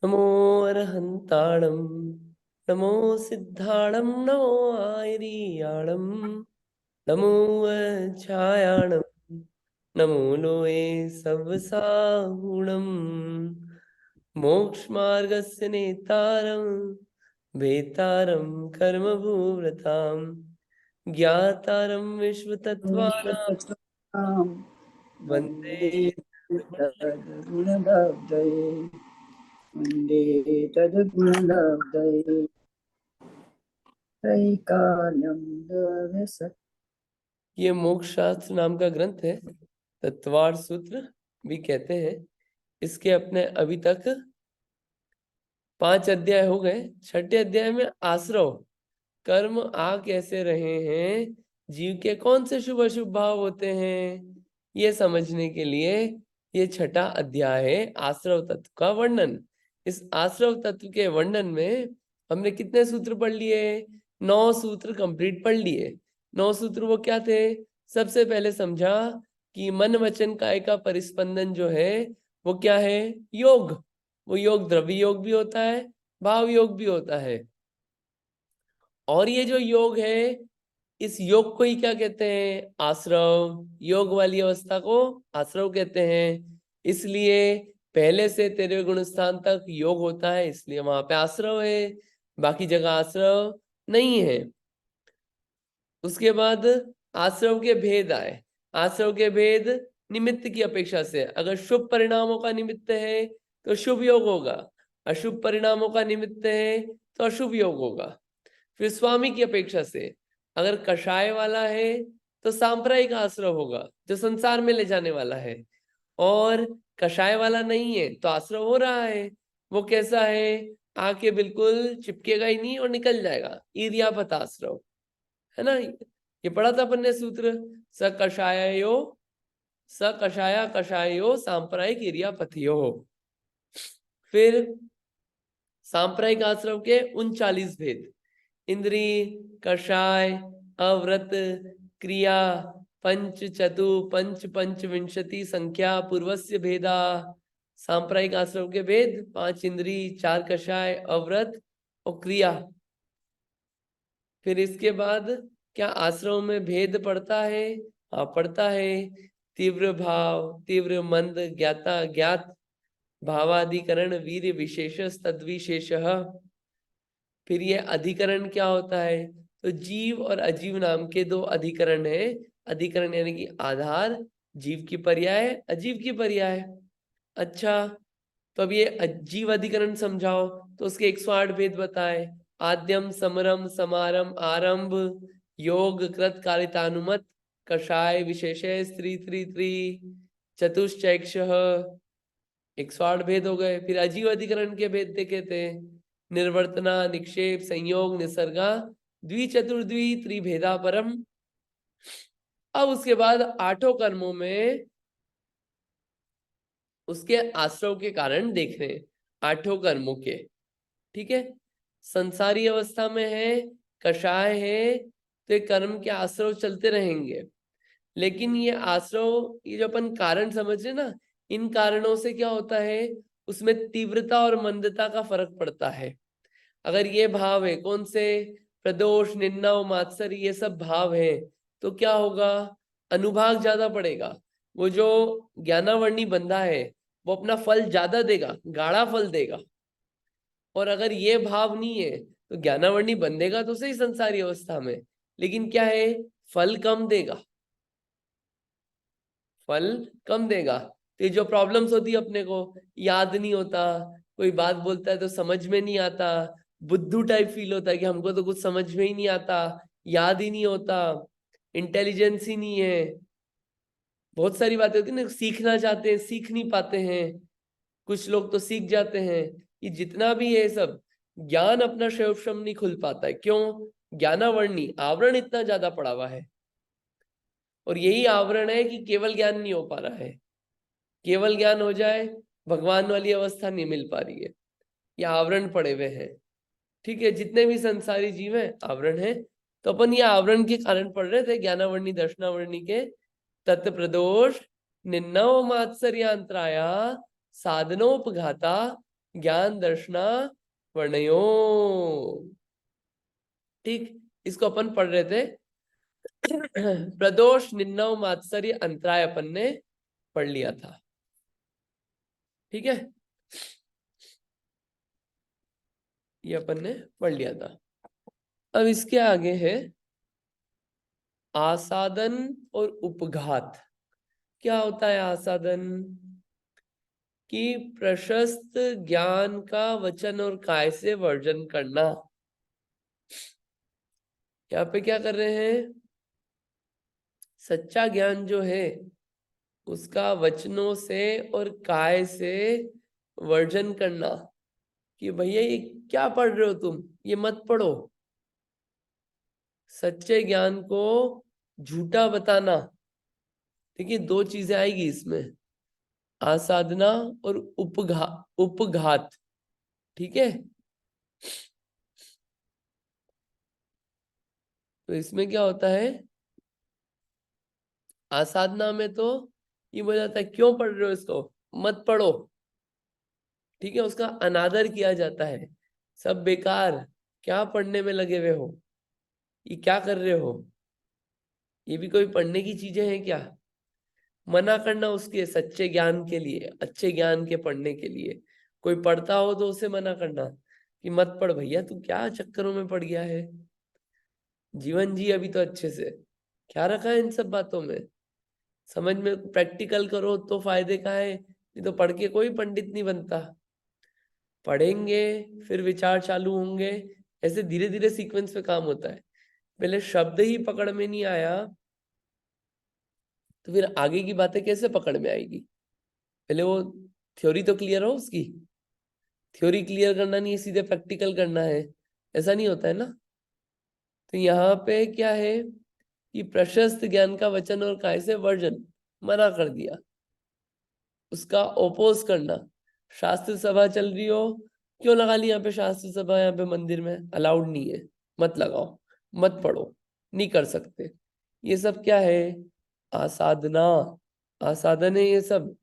नमो अरहन्ताणं नमो सिद्धाणं नमो आयरीयाणं नमो छायाणं नमो लोये सवसाहुणं मोक्षमार्गस्य नेतारं वेतारं कर्मभूव्रतां ज्ञातारं विश्वतत्त्वानां विश्वतत्त्वाम् वन्दे वन्दे तद्गुणलब्धये वन्दे तद्गुणलब्धये त्रैकालं। ये मोक्ष शास्त्र नाम का ग्रंथ है, तत्वार्थ सूत्र भी कहते हैं। इसके अपने अभी तक 5 अध्याय हो गए। छठे अध्याय में आश्रव कर्म आ कैसे रहे हैं, जीव के कौन से शुभ अशुभ भाव होते हैं, ये समझने के लिए ये छठा अध्याय है आश्रव तत्व का वर्णन। इस आश्रव तत्व के वर्णन में हमने कितने सूत्र पढ़ लिए? 9 सूत्र कंप्लीट पढ़ लिए। 9 सूत्र वो क्या थे? सबसे पहले समझा कि मन वचन काया का परिस्पंदन जो है वो क्या है? योग। वो योग द्रव्य योग भी होता है, भाव योग भी होता है। और ये जो योग है, इस योग को ही क्या कहते हैं? आश्रव। योग वाली अवस्था को आश्रव कहते हैं। इसलिए पहले से 13वें गुण स्थान तक योग होता है, इसलिए वहां पे आश्रव है, बाकी जगह आश्रव नहीं है। उसके बाद आश्रव के भेद आए। आश्रव के भेद निमित्त की अपेक्षा से, अगर शुभ परिणामों का निमित्त है तो शुभ योग होगा, अशुभ परिणामों का निमित्त है तो अशुभ योग होगा। फिर स्वामी की अपेक्षा से, अगर कषाय वाला है तो सांप्रदायिक आश्रव होगा जो संसार में ले जाने वाला है, और कषाय वाला नहीं है तो आश्रव हो रहा है। वो कैसा है? आके बिल्कुल चिपकेगा ही नहीं और निकल जाएगा, ईर्यापत आश्रव है ना। ये पढ़ा था अपन ने सूत्र, स कषाया कषायो सांप्रदायिक ईर्यापथियो। फिर सांप्रदायिक आश्रव के 39 भेद, इंद्री, कषाय, अव्रत, क्रिया, पंच चतु पंच पंचविंशति संख्या पूर्वस्य भेदा। सांप्रदायिक आश्रव के भेद 5 इंद्री, 4 कषाय, अव्रत और क्रिया। फिर इसके बाद क्या आश्रव में भेद पड़ता है? हाँ पड़ता है। तीव्र भाव, तीव्र मंद, ज्ञाता ज्ञात, भावाधिकरण, वीर्य विशेष, तद्विशेष। फिर ये अधिकरण क्या होता है? तो जीव और अजीव नाम के 2 अधिकरण है। अधिकरण यानी कि आधार, जीव की पर्याय, अजीव की पर्याय। अच्छा, तो अब ये अजीव अधिकरण समझाओ, तो उसके 108 भेद बताए। आद्यम, समरम, समारम, आरंभ, योग, कृत, कारितानुमत, कषाय, विशेष, स्त्री, त्री, त्री, चतुश्चैक्ष। 108 भेद हो गए। फिर अजीव अधिकरण के भेद देखे थे, निर्वर्तना, निक्षेप, संयोग, निसर्गा, द्विचतुर्द्वि, त्रिभेदा परम। अब उसके बाद 8 कर्मों में उसके आश्रव के कारण देख रहे हैं, 8 कर्मों के। ठीक है, संसारी अवस्था में है, कषाय है, तो ये कर्म के आश्रव चलते रहेंगे। लेकिन ये आश्रव, ये जो अपन कारण समझ रहे ना, इन कारणों से क्या होता है, उसमें तीव्रता और मंदता का फर्क पड़ता है। अगर ये भाव है, कौन से? प्रदोष, निंदा और मात्सर्य, ये सब भाव है, तो क्या होगा? अनुभाग ज्यादा पड़ेगा। वो जो ज्ञानावर्णी बंधा है वो अपना फल ज्यादा देगा, गाढ़ा फल देगा। और अगर ये भाव नहीं है तो ज्ञानावर्णी बंधेगा तो सही संसारी अवस्था में, लेकिन क्या है, फल कम देगा, फल कम देगा। तो ये जो प्रॉब्लम्स होती है, अपने को याद नहीं होता, कोई बात बोलता है तो समझ में नहीं आता, बुद्धू टाइप फील होता है कि हमको तो कुछ समझ में ही नहीं आता, याद ही नहीं होता, इंटेलिजेंस ही नहीं है। बहुत सारी बातें होती है ना, सीखना चाहते हैं सीख नहीं पाते हैं, कुछ लोग तो सीख जाते हैं। ये जितना भी है सब ज्ञान अपना शैवशम नहीं खुल पाता है। क्यों? ज्ञानावर्णी आवरण इतना ज्यादा पड़ा हुआ है, और यही आवरण है कि केवल ज्ञान नहीं हो पा रहा है। केवल ज्ञान हो जाए, भगवान वाली अवस्था नहीं मिल पा रही है, ये आवरण पड़े हुए हैं। ठीक है, जितने भी संसारी जीव है आवरण है। तो अपन ये आवरण के कारण पढ़ रहे थे, ज्ञानावर्णी दर्शनावर्णी के। तत् प्रदोष, निन्नव मात्सर्यांतराया, साधनोपघाता, ज्ञान दर्शना वर्णयो। ठीक, इसको अपन पढ़ रहे थे। प्रदोष निन्नव मात्सर्य अंतराय अपन ने पढ़ लिया था। ठीक है, ये अपन ने पढ़ लिया था। अब इसके आगे है आसादन और उपघात। क्या होता है आसादन? कि प्रशस्त ज्ञान का वचन और काय से वर्जन करना। यहाँ पे क्या कर रहे हैं? सच्चा ज्ञान जो है उसका वचनों से और काय से वर्जन करना। कि भैया ये क्या पढ़ रहे हो तुम, ये मत पढ़ो। सच्चे ज्ञान को झूठा बताना। देखिए, दो चीजें आएगी इसमें, आसाधना और उपघात। ठीक है, तो इसमें क्या होता है? आसाधना में तो ये बोला जाता है क्यों पढ़ रहे हो इसको, मत पढ़ो। ठीक है, उसका अनादर किया जाता है, सब बेकार, क्या पढ़ने में लगे हुए हो, ये क्या कर रहे हो, ये भी कोई पढ़ने की चीजें हैं क्या? मना करना उसके सच्चे ज्ञान के लिए, अच्छे ज्ञान के पढ़ने के लिए। कोई पढ़ता हो तो उसे मना करना कि मत पढ़ भैया, तू क्या चक्करों में पड़ गया है, जीवन जी अभी तो अच्छे से, क्या रखा है इन सब बातों में। समझ में प्रैक्टिकल करो तो फायदे का है, नहीं तो पढ़ के कोई पंडित नहीं बनता। पढ़ेंगे फिर विचार चालू होंगे, ऐसे धीरे धीरे सीक्वेंस में काम होता है। पहले शब्द ही पकड़ में नहीं आया तो फिर आगे की बातें कैसे पकड़ में आएगी? पहले वो थ्योरी तो क्लियर हो उसकी। थ्योरी क्लियर करना नहीं है, सीधे प्रैक्टिकल करना है, ऐसा नहीं होता है ना। तो यहाँ पे क्या है कि प्रशस्त ज्ञान का वचन और काय से वर्जन मना कर दिया, उसका ओपोज करना। शास्त्र सभा चल रही हो, क्यों लगा ली यहाँ पे शास्त्र सभा? यहाँ पे मंदिर में अलाउड नहीं है, मत लगाओ, मत पढ़ो, नहीं कर सकते। ये सब क्या है? आसाधना, आसाधन है ये सब।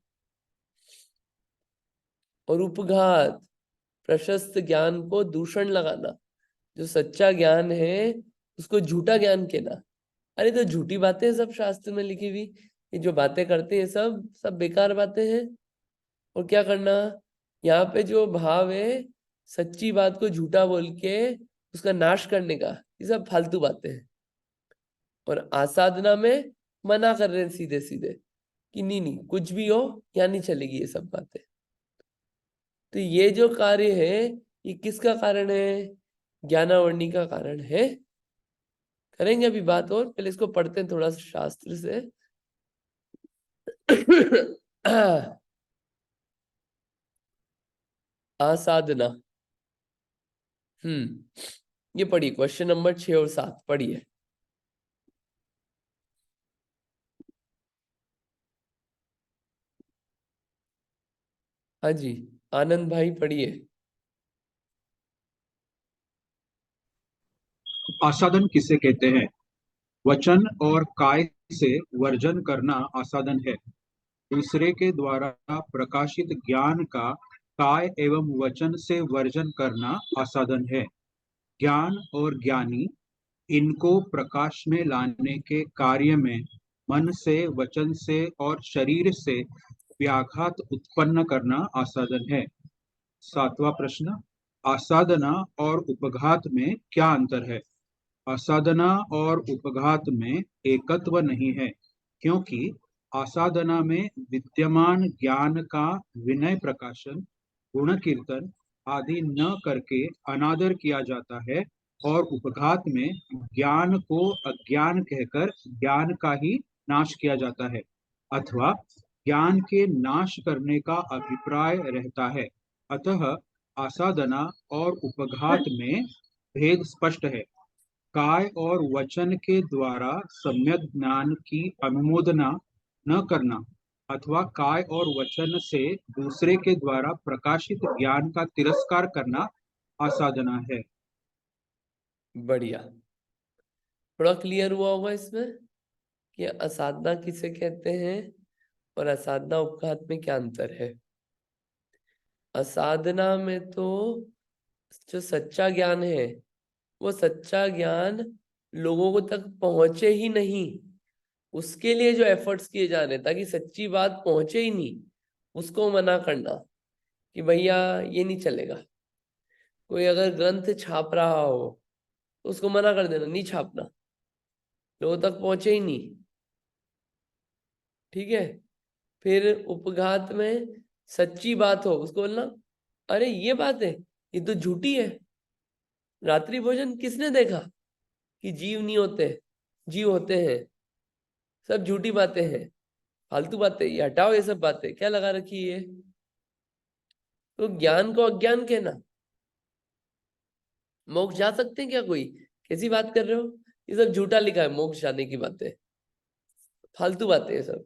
और उपघात, प्रशस्त ज्ञान को दूषण लगाना। जो सच्चा ज्ञान है उसको झूठा ज्ञान कहना। अरे तो झूठी बातें सब शास्त्र में लिखी हुई, ये जो बातें करते हैं सब सब बेकार बातें हैं। और क्या करना? यहाँ पे जो भाव है सच्ची बात को झूठा बोल के उसका नाश करने का, ये सब फालतू बातें हैं। और आसाधना में मना कर रहे हैं सीधे सीधे कि नहीं नहीं कुछ भी हो, यहाँ नहीं चलेगी ये सब बातें। तो ये जो कार्य है ये किसका कारण है? ज्ञानावरणी का कारण है। करेंगे अभी बात, और पहले इसको पढ़ते हैं थोड़ा सा शास्त्र से। आसाधना, ये पढ़िए, क्वेश्चन नंबर 6 और 7 पढ़िए। हाँ जी, आनंद भाई पढ़िए। आसादन किसे कहते हैं? वचन और काय से वर्जन करना आसादन है। दूसरे के द्वारा प्रकाशित ज्ञान का काय एवं वचन से वर्जन करना आसादन है। ज्ञान और ज्ञानी, इनको प्रकाश में लाने के कार्य में मन से, वचन से और शरीर से व्याघात उत्पन्न करना आसादन है। 7वां प्रश्न, आसादना और उपघात में क्या अंतर है? आसाधना और उपघात में एकत्व नहीं है, क्योंकि आसाधना में विद्यमान ज्ञान का विनय प्रकाशन, गुण कीर्तन आदि न करके अनादर किया जाता है, और उपघात में ज्ञान को अज्ञान कहकर ज्ञान का ही नाश किया जाता है, अथवा ज्ञान के नाश करने का अभिप्राय रहता है। अतः आसाधना और उपघात में भेद स्पष्ट है। काय और वचन के द्वारा सम्यक ज्ञान की अनुमोदना न करना अथवा काय और वचन से दूसरे के द्वारा प्रकाशित ज्ञान का तिरस्कार करना आसाधना है। बढ़िया, थोड़ा क्लियर हुआ होगा इसमें कि असाधना किसे कहते हैं और असाधना उपघात में क्या अंतर है। असाधना में तो जो सच्चा ज्ञान है वो सच्चा ज्ञान लोगों को तक पहुंचे ही नहीं, उसके लिए जो एफर्ट्स किए जा रहे हैं ताकि सच्ची बात पहुंचे ही नहीं, उसको मना करना कि भैया ये नहीं चलेगा। कोई अगर ग्रंथ छाप रहा हो तो उसको मना कर देना, नहीं छापना, लोगों तक पहुंचे ही नहीं। ठीक है। फिर उपघात में सच्ची बात हो उसको बोलना, अरे ये बात है, ये तो झूठी है। रात्रि भोजन किसने देखा कि जीव नहीं होते, जीव होते हैं, सब झूठी बातें हैं, फालतू बातें, ये हटाओ, ये सब बातें क्या लगा रखी है। तो ज्ञान को अज्ञान कहना, मोक्ष जा सकते हैं क्या कोई, कैसी बात कर रहे हो, ये सब झूठा लिखा है मोक्ष जाने की बातें, फालतू बातें सब।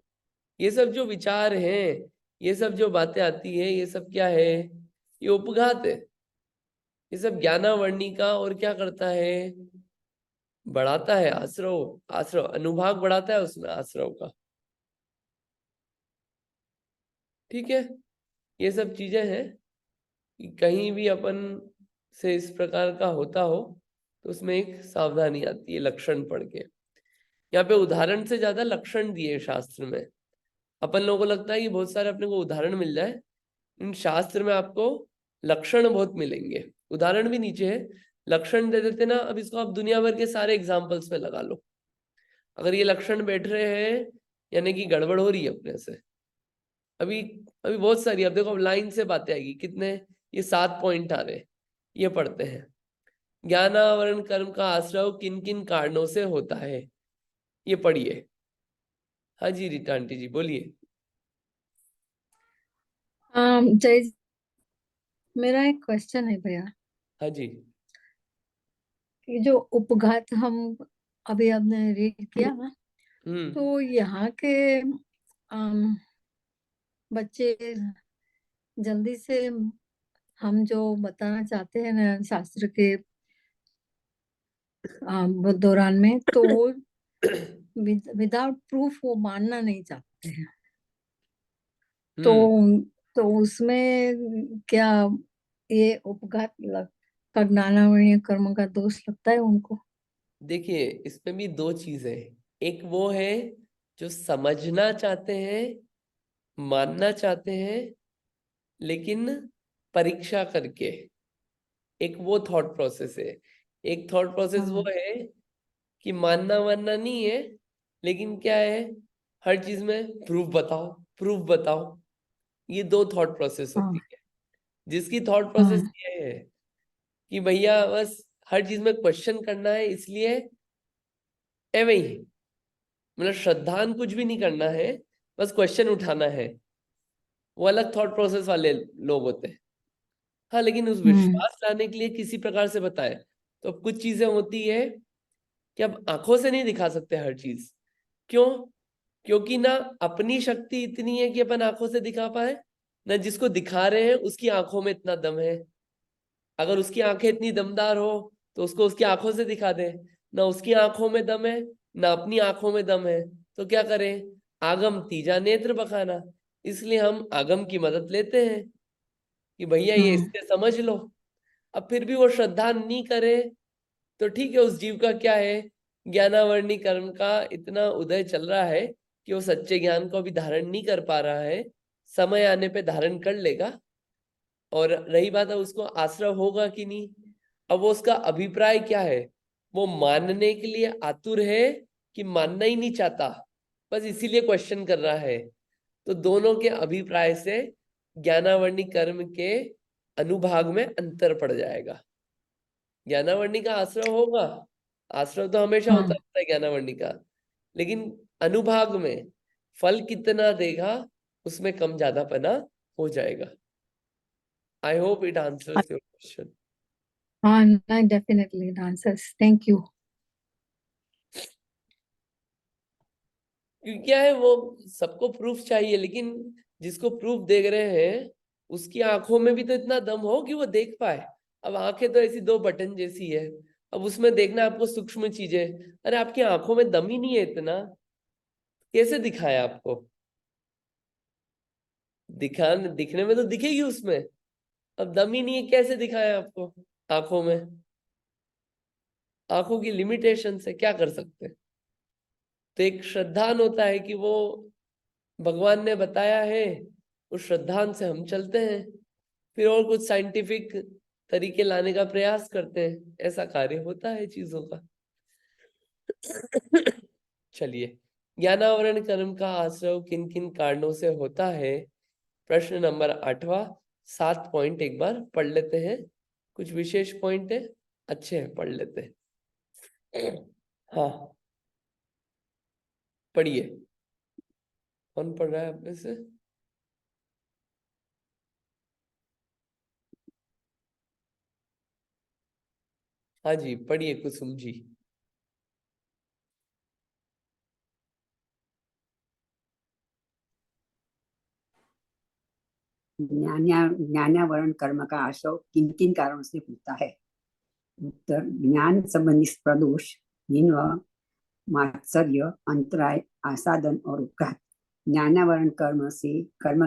ये सब जो विचार हैं, ये सब जो बातें आती है, ये सब क्या है, ये उपघात है। ये सब ज्ञानावर्णी का और क्या करता है, बढ़ाता है आश्रव, आश्रव अनुभाग बढ़ाता है उसमें आश्रव का। ठीक है। ये सब चीजें हैं कि कहीं भी अपन से इस प्रकार का होता हो तो उसमें एक सावधानी आती है लक्षण पढ़ के। यहाँ पे उदाहरण से ज्यादा लक्षण दिए शास्त्र में। अपन लोगों को लगता है कि बहुत सारे अपने को उदाहरण मिल जाए, इन शास्त्र में आपको लक्षण बहुत मिलेंगे। उदाहरण भी नीचे है, लक्षण दे देते ना, अब इसको आप दुनिया भर के सारे एग्जाम्पल्स में लगा लो। अगर ये लक्षण बैठ रहे हैं यानी कि गड़बड़ हो रही है अपने से। अभी अभी बहुत सारी, अब देखो अब लाइन से बातें आएगी, कितने, ये 7 पॉइंट आ रहे, ये पढ़ते हैं। ज्ञानावरण कर्म का आश्रव किन किन कारणों से होता है, ये पढ़िए। हाँ जी रीता आंटी जी बोलिए। जय, मेरा एक क्वेश्चन है भैया हाँ जी। कि जो उपघात हम अभी आपने रीड किया ना, हम्म। तो यहाँ के बच्चे जल्दी से हम जो बताना चाहते हैं ना शास्त्र के दौरान में, तो विदाउट प्रूफ वो मानना नहीं चाहते हैं। तो तो उसमें क्या ये उपघात का ज्ञानावरण कर्म का दोष लगता है उनको? देखिए इसमें भी 2 चीजें हैं। एक वो है जो समझना चाहते हैं, मानना चाहते हैं, लेकिन परीक्षा करके, एक वो थॉट प्रोसेस है। एक थॉट प्रोसेस वो है कि मानना मानना नहीं है, लेकिन क्या है, हर चीज में प्रूफ बताओ, प्रूफ बताओ। ये 2 थॉट प्रोसेस होती है। जिसकी थॉट प्रोसेस ये है कि भैया बस हर चीज में क्वेश्चन करना है, इसलिए एवं ही, मतलब श्रद्धान कुछ भी नहीं करना है, बस क्वेश्चन उठाना है, वो अलग थॉट प्रोसेस वाले लोग होते हैं। हाँ, लेकिन उस विश्वास लाने के लिए किसी प्रकार से बताए तो अब कुछ चीजें होती है कि अब आंखों से नहीं दिखा सकते हर चीज। क्यों? क्योंकि ना अपनी शक्ति इतनी है कि अपन आंखों से दिखा पाए, ना जिसको दिखा रहे हैं उसकी आंखों में इतना दम है। अगर उसकी आंखें इतनी दमदार हो तो उसको उसकी आंखों से दिखा दे, ना उसकी आंखों में दम है ना अपनी आंखों में दम है, तो क्या करें, आगम तीजा नेत्र बखाना। इसलिए हम आगम की मदद लेते हैं कि भैया ये इससे समझ लो। अब फिर भी वो श्रद्धा नहीं करे तो ठीक है, उस जीव का क्या है, ज्ञानावर्णी कर्म का इतना उदय चल रहा है कि वो सच्चे ज्ञान को अभी धारण नहीं कर पा रहा है, समय आने पे धारण कर लेगा। और रही बात है उसको आश्रय होगा कि नहीं, अब वो उसका अभिप्राय क्या है, वो मानने के लिए आतुर है कि मानना ही नहीं चाहता, बस इसीलिए क्वेश्चन कर रहा है। तो दोनों के अभिप्राय से ज्ञानावर्णी कर्म के अनुभाग में अंतर पड़ जाएगा। ज्ञानावर्णी का आश्रय होगा, आश्रय तो हमेशा होता रहता है ज्ञानावर्णी का, लेकिन अनुभाग में फल कितना देगा उसमें कम ज्यादापना हो जाएगा। I hope it answers your question. हाँ, definitely it answers, thank you. क्योंकि क्या है, वो सबको प्रूफ चाहिए, लेकिन जिसको प्रूफ देख रहे हैं उसकी आंखों में भी तो इतना दम हो कि वो देख पाए। अब आंखें तो ऐसी 2 बटन जैसी है, अब उसमें देखना आपको सूक्ष्म चीजें, अरे आपकी आंखों में दम ही नहीं है इतना, कैसे दिखाया आपको, दिखने में तो दिखेगी उसमें, अब दम ही नहीं है, कैसे दिखाएं आपको आंखों में? आंखों की लिमिटेशन से क्या कर सकते हैं? तो एक श्रद्धान होता है कि वो भगवान ने बताया है, उस श्रद्धान से हम चलते हैं, फिर और कुछ साइंटिफिक तरीके लाने का प्रयास करते हैं। ऐसा कार्य होता है चीजों का। चलिए, ज्ञानावरण कर्म का आश्रय किन किन कारणों से होता है? प्रश्न नंबर 8वां। 7 पॉइंट एक बार पढ़ लेते हैं, कुछ विशेष पॉइंट है, अच्छे हैं, पढ़ लेते हैं। हाँ, पढ़िए। कौन पढ़ रहा है आप में से? हाँ जी, पढ़िए कुसुम जी। ज्ञानावरण कर्म का आश्रय किन किन कारणों से होता है? उत्तर, ज्ञान संबंधी प्रदोष, जिन्ह मात्सर्य, अंतराय, आसादन और उपघात ज्ञानावरण कर्म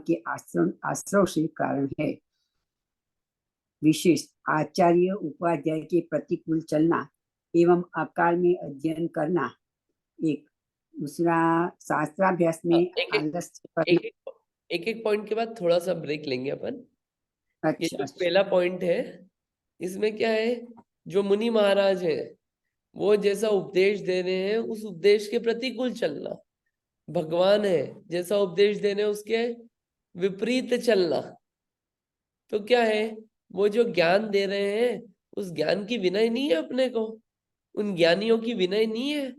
के आश्रव से कारण है। विशेष आचार्य उपाध्याय के प्रतिकूल चलना एवं अकाल में अध्ययन करना। एक दूसरा, शास्त्राभ्यास में एक आलस्य करना। एक पॉइंट के बाद थोड़ा सा ब्रेक लेंगे अपन। ये अच्छा जो अच्छा। पहला पॉइंट है, इसमें क्या है, जो मुनि महाराज है वो जैसा उपदेश दे रहे हैं उस उपदेश के प्रतिकूल चलना, भगवान है जैसा उपदेश दे रहे हैं उसके विपरीत चलना। तो क्या है, वो जो ज्ञान दे रहे हैं उस ज्ञान की विनय नहीं है अपने को, उन ज्ञानियों की विनय नहीं है,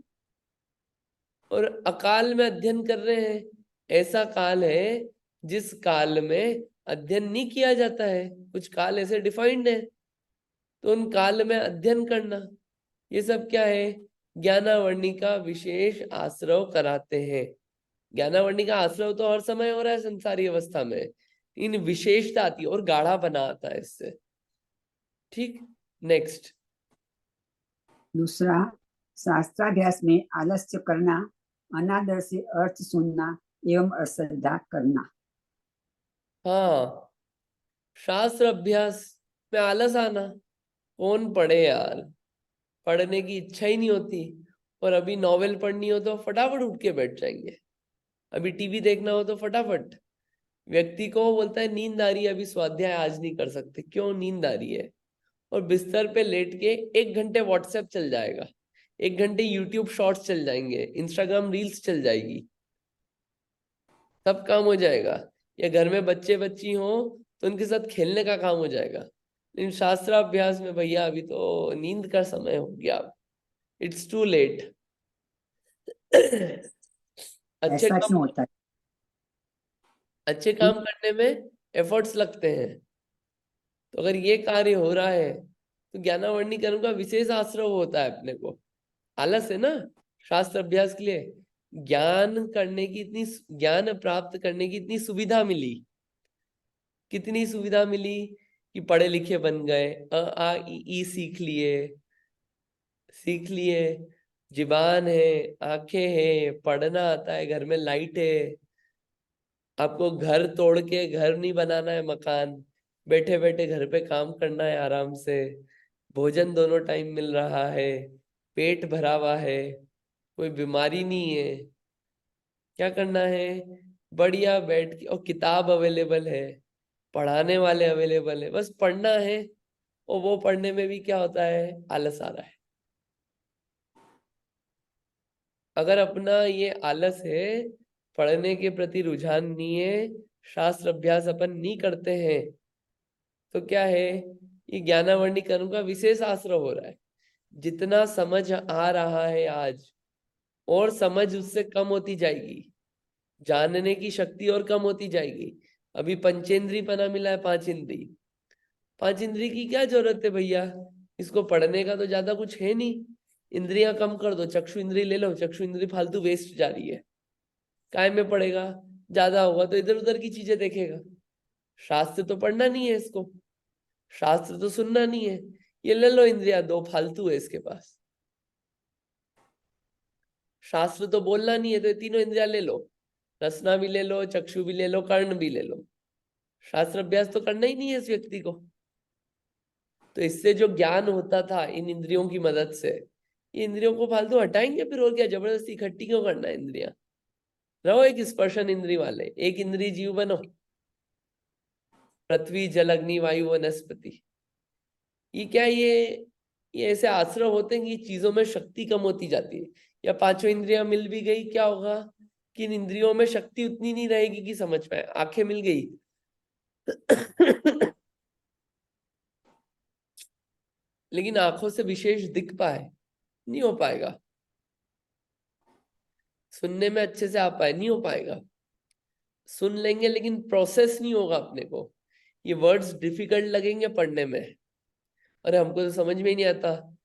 और अकाल में अध्ययन कर रहे हैं। ऐसा काल है जिस काल में अध्ययन नहीं किया जाता है, कुछ काल ऐसे डिफाइंड है, तो उन काल में अध्ययन करना, ये सब क्या है, ज्ञानावर्णी का विशेष आश्रय कराते हैं। ज्ञानावर्णी का आश्रय तो हर समय हो रहा है संसारी अवस्था में, इन विशेषता आती है और गाढ़ा बनाता है इससे। ठीक, नेक्स्ट। दूसरा, शास्त्राभ्यास में आलस्य करना, अनादर से अर्थ सुनना एवं अश्रद्धा करना। हाँ, शास्त्र अभ्यास में आलस आना, कौन पढ़े यार, पढ़ने की इच्छा ही नहीं होती। और अभी नॉवेल पढ़नी हो तो फटाफट उठ के बैठ जाएंगे, अभी टीवी देखना हो तो फटाफट। व्यक्ति को बोलता है नींद आ रही है, अभी स्वाध्याय आज नहीं कर सकते, क्यों नींद आ रही है, और बिस्तर पे लेट के 1 घंटे व्हाट्सएप चल जाएगा, 1 घंटे यूट्यूब शॉर्ट्स चल जाएंगे, इंस्टाग्राम रील्स चल जाएगी, सब काम हो जाएगा। या घर में बच्चे बच्ची हो तो उनके साथ खेलने का काम हो जाएगा। लेकिन शास्त्राभ्यास में भैया अभी तो नींद का समय हो गया, इट्स टू लेट। अच्छे ऐसा काम, क्यों होता है? अच्छे काम करने में एफर्ट्स लगते हैं। तो अगर ये कार्य हो रहा है तो ज्ञानावर्णी कर्म का विशेष आश्रय होता है अपने को। आलस है ना, शास्त्र अभ्यास के लिए ज्ञान करने की इतनी, ज्ञान प्राप्त करने की इतनी सुविधा मिली, कितनी सुविधा मिली कि पढ़े लिखे बन गए, अ आ इ ई सीख लिए, जीवान है, आंखें हैं, पढ़ना आता है, घर में लाइट है, आपको घर तोड़ के घर नहीं बनाना है, मकान बैठे बैठे घर पे काम करना है आराम से, भोजन दोनों टाइम मिल रहा है, पेट भरा हुआ है, कोई बीमारी नहीं है। क्या करना है, बढ़िया बैठ के, और किताब अवेलेबल है, पढ़ाने वाले अवेलेबल है, बस पढ़ना है। और वो पढ़ने में भी क्या होता है, आलस आ रहा है। अगर अपना ये आलस है, पढ़ने के प्रति रुझान नहीं है, शास्त्र अभ्यास अपन नहीं करते हैं, तो क्या है, ये ज्ञानावर्णी कर्म का विशेष आश्रय हो रहा है। जितना समझ आ रहा है आज, और समझ उससे कम होती जाएगी, जानने की शक्ति और कम होती जाएगी। अभी पंचेंद्री पना मिला है, 5 इंद्री, 5 इंद्री की क्या जरूरत है भैया, इसको पढ़ने का तो ज्यादा कुछ है नहीं। इंद्रियां कम कर दो, चक्षु इंद्री ले लो, चक्षु इंद्री फालतू वेस्ट जा रही है, काय में पढ़ेगा, ज्यादा होगा तो इधर उधर की चीजें देखेगा। शास्त्र तो पढ़ना नहीं है इसको, शास्त्र तो सुनना नहीं है, ये ले लो इंद्रिया, दो फालतू है इसके पास। शास्त्र तो बोलना नहीं है, तो ये तीनों इंद्रिया ले लो, रसना भी ले लो, चक्षु भी ले लो, कर्ण भी ले लो। शास्त्र अभ्यास तो करना ही नहीं है इस व्यक्ति को। तो इससे जो ज्ञान होता था इन इंद्रियों की मदद से, ये इंद्रियों को फालतू हटाएंगे फिर, और क्या जबरदस्ती इकट्ठी क्यों करना है इंद्रियां। रहो एक स्पर्शन इंद्री वाले, एक इंद्री जीव बनो। पृथ्वी जल अग्नि वायु वनस्पति, ये क्या, ये ऐसे आश्रय होते हैं कि चीजों में शक्ति कम होती जाती है। या पांचों इंद्रियां मिल भी गई, क्या होगा कि इन इंद्रियों में शक्ति उतनी नहीं रहेगी कि समझ पाए। आंखें मिल गई लेकिन आंखों से विशेष दिख पाए, नहीं हो पाएगा। सुनने में अच्छे से आ पाए, नहीं हो पाएगा। सुन लेंगे लेकिन प्रोसेस नहीं होगा अपने को, ये वर्ड्स डिफिकल्ट लगेंगे पढ़ने में। अरे हमको तो समझ में ही नहीं आता।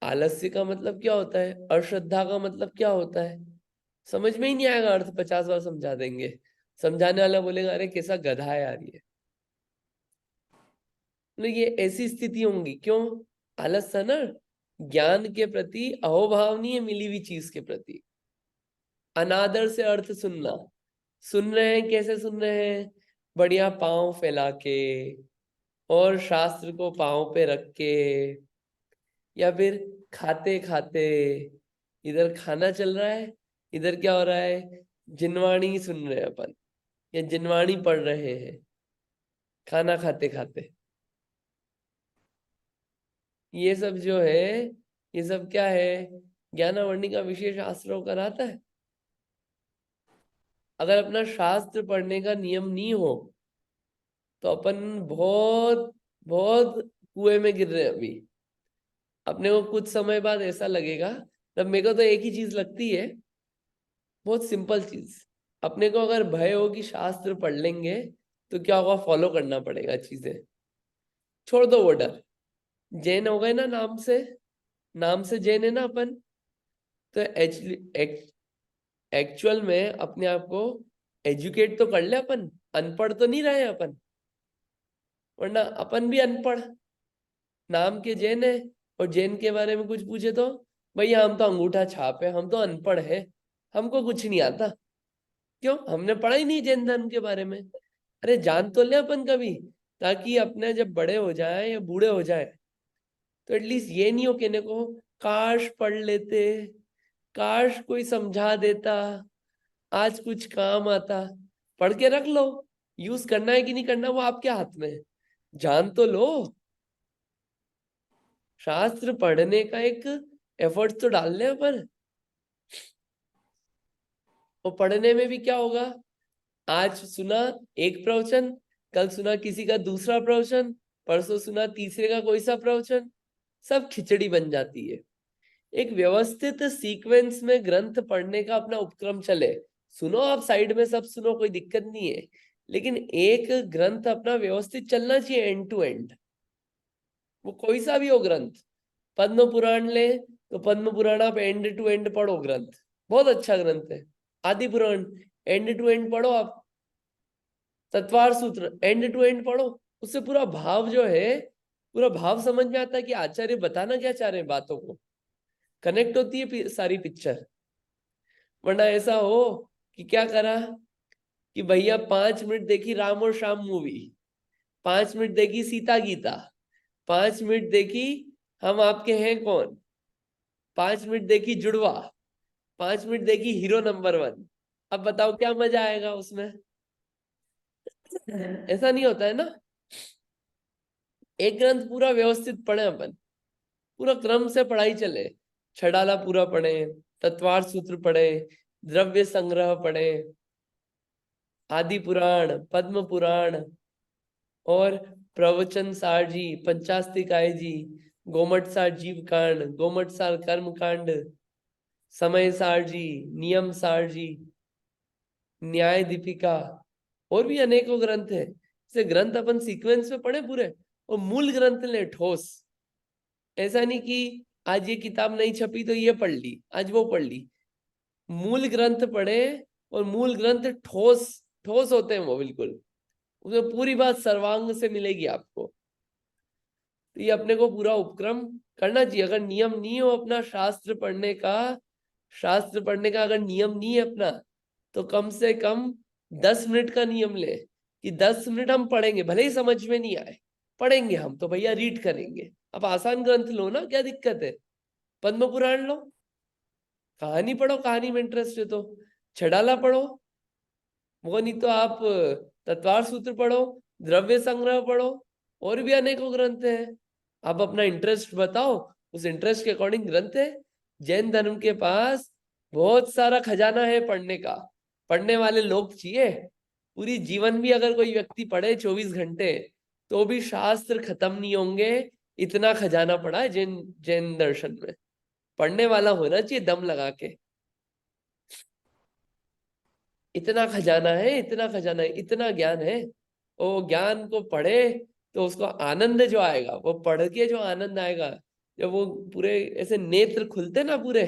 आलस्य का मतलब क्या होता है, अश्रद्धा का मतलब क्या होता है, समझ में ही नहीं आएगा। अर्थ 50 बार समझा देंगे, समझाने वाला बोलेगा अरे कैसा गधा है यार ये। ये ऐसी स्थिति होंगी, क्यों? आलस्य ना, ज्ञान के प्रति अहोभाव नहीं है, मिली हुई चीज के प्रति अनादर से अर्थ सुनना। सुन रहे हैं, कैसे सुन रहे हैं? बढ़िया पांव फैला के, और शास्त्र को पांव पे रख के, या फिर खाते खाते, इधर खाना चल रहा है, इधर क्या हो रहा है, जिनवाणी सुन रहे हैं अपन, या जिनवाणी पढ़ रहे हैं खाना खाते खाते। ये सब जो है, ये सब क्या है, ज्ञानावरणी का विशेष आश्रय होकर आता है। अगर अपना शास्त्र पढ़ने का नियम नहीं हो तो अपन बहुत बहुत कुएं में गिर रहे हैं अभी। अपने को कुछ समय बाद ऐसा लगेगा, तब मेरे को तो एक ही चीज लगती है, बहुत सिंपल चीज। अपने को अगर भय हो कि शास्त्र पढ़ लेंगे तो क्या होगा, फॉलो करना पड़ेगा चीजें, छोड़ दो वो डर। जैन हो गए ना नाम से जैन है ना अपन, तो एक्चुअल में अपने आप को एजुकेट तो कर ले अपन, अनपढ़ तो नहीं रहे अपन। वरना अपन भी अनपढ़ नाम के जैन है, और जैन के बारे में कुछ पूछे तो भैया हम तो अंगूठा छाप है, हम तो अनपढ़ है, हमको कुछ नहीं आता। क्यों? हमने पढ़ा ही नहीं जैन धर्म के बारे में। अरे जान तो ले अपन कभी, ताकि अपने जब बड़े हो जाए या बूढ़े हो जाए तो एटलीस्ट ये नहीं हो कहने को काश पढ़ लेते, काश कोई समझा देता, आज कुछ काम आता। पढ़ के रख लो, यूज करना है कि नहीं करना वो आपके हाथ में है, जान तो लो। शास्त्र पढ़ने का एक एफर्ट तो डाल ले पर। और पढ़ने में भी क्या होगा, आज सुना एक प्रवचन, कल सुना किसी का दूसरा प्रवचन, परसों सुना तीसरे का कोई सा प्रवचन, सब खिचड़ी बन जाती है। एक व्यवस्थित सीक्वेंस में ग्रंथ पढ़ने का अपना उपक्रम चले। सुनो आप साइड में सब सुनो, कोई दिक्कत नहीं है, लेकिन एक ग्रंथ अपना व्यवस्थित चलना चाहिए एंड टू एंड। वो कोई सा भी हो ग्रंथ, पद्म पुराण ले तो पद्म पुराण आप एंड टू एंड पढ़ो, ग्रंथ बहुत अच्छा ग्रंथ है। आदि पुराण एंड टू एंड पढ़ो आप। तत्वार सूत्र एंड टू एंड पढ़ो, उससे पूरा भाव जो है, पूरा भाव समझ में आता है कि आचार्य बताना क्या चाह रहे हैं, बातों को कनेक्ट होती है सारी पिक्चर। वरना ऐसा हो कि क्या करा कि भैया 5 मिनट देखी राम और श्याम मूवी, 5 मिनट देखी सीता गीता, 5 मिनट देखी हम आपके हैं कौन, 5 मिनट देखी जुड़वा, 5 मिनट देखी हीरो नंबर 1। अब बताओ क्या मजा आएगा उसमें? ऐसा नहीं होता है ना। एक ग्रंथ पूरा व्यवस्थित पढ़े अपन, पूरा क्रम से पढ़ाई चले। छड़ाला पूरा पढ़े, तत्वार सूत्र पढ़े, द्रव्य संग्रह पढ़े, आदि पुराण, पद्म पुराण, और प्रवचन सार जी, पंचास्तिकाय जी, गोमट सार जीव कांड, गोमट सार कर्म कांड, समय सार जी, नियम सार जी, न्याय दीपिका, और भी अनेकों ग्रंथ है। से ग्रंथ अपन सीक्वेंस में पढ़े पूरे, और मूल ग्रंथ ले ठोस। ऐसा नहीं कि आज ये किताब नहीं छपी तो ये पढ़ ली, आज वो पढ़ ली। मूल ग्रंथ पढ़े, और मूल ग्रंथ ठोस ठोस होते हैं वो बिल्कुल, उसमें पूरी बात सर्वांग से मिलेगी आपको। तो ये अपने को पूरा उपक्रम करना चाहिए। अगर नियम नहीं हो अपना शास्त्र पढ़ने का, अगर नियम नहीं है अपना, तो कम से कम 10 मिनट का नियम ले कि 10 मिनट हम पढ़ेंगे, भले ही समझ में नहीं आए, पढ़ेंगे हम तो भैया, रीड करेंगे। अब आसान ग्रंथ लो ना, क्या दिक्कत है? पद्म पुराण लो, कहानी पढ़ो, कहानी में इंटरेस्ट है तो। छड़ाला पढ़ो, वो नहीं तो आप तत्वार सूत्र पढ़ो, द्रव्य संग्रह पढ़ो, और भी अनेकों ग्रंथ हैं। आप अपना इंटरेस्ट बताओ, उस इंटरेस्ट के अकॉर्डिंग ग्रंथ है। जैन धर्म के पास बहुत सारा खजाना है पढ़ने का। पढ़ने वाले लोग चाहिए। पूरी जीवन भी अगर कोई व्यक्ति पढ़े 24 घंटे, तो भी शास्त्र खत्म नहीं होंगे। इतना खजाना पड़ा है जैन जैन दर्शन में। पढ़ने वाला होना चाहिए दम लगा के। इतना खजाना है, इतना खजाना है, इतना ज्ञान है। वो ज्ञान को पढ़े तो उसको आनंद जो आएगा, वो पढ़ के जो आनंद आएगा, जब वो पूरे ऐसे नेत्र खुलते ना, पूरे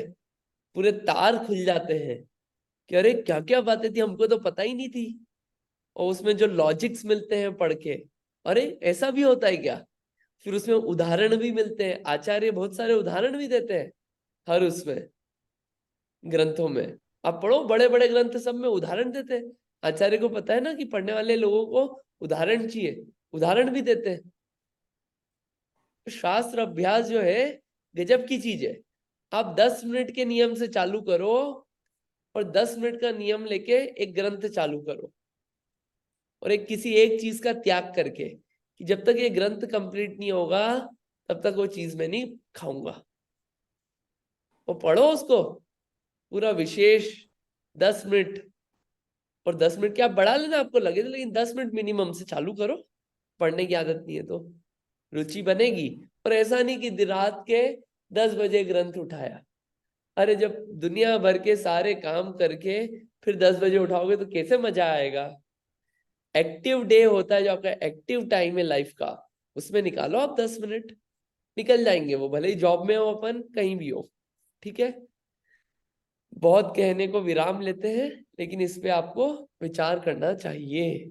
पूरे तार खुल जाते हैं कि अरे क्या क्या बातें थी, हमको तो पता ही नहीं थी। और उसमें जो लॉजिक्स मिलते हैं पढ़ के, अरे ऐसा भी होता है क्या। फिर उसमें उदाहरण भी मिलते हैं, आचार्य बहुत सारे उदाहरण भी देते हैं हर उसमें ग्रंथों में। आप पढ़ो, बड़े बड़े ग्रंथ सब में उदाहरण देते हैं। आचार्य को पता है ना कि पढ़ने वाले लोगों को उदाहरण चाहिए, उदाहरण भी देते हैं। शास्त्र अभ्यास जो है गजब की चीज है। आप 10 मिनट के नियम से चालू करो, और 10 मिनट का नियम लेके एक ग्रंथ चालू करो, और एक किसी एक चीज का त्याग करके, कि जब तक ये ग्रंथ कंप्लीट नहीं होगा तब तक वो चीज मैं नहीं खाऊंगा। वो पढ़ो उसको पूरा विशेष 10 मिनट। और 10 मिनट क्या आप बढ़ा लेना आपको लगे तो, लेकिन 10 मिनट मिनिमम से चालू करो। पढ़ने की आदत नहीं है तो रुचि बनेगी। और ऐसा नहीं कि रात के 10 बजे ग्रंथ उठाया। अरे जब दुनिया भर के सारे काम करके फिर 10 बजे उठाओगे तो कैसे मजा आएगा। एक्टिव डे होता है जो आपका एक्टिव टाइम है लाइफ का, उसमें निकालो आप 10 मिनट। निकल जाएंगे वो, भले ही जॉब में हो अपन, कहीं भी हो। ठीक है, बहुत कहने को विराम लेते हैं, लेकिन इस पे आपको विचार करना चाहिए।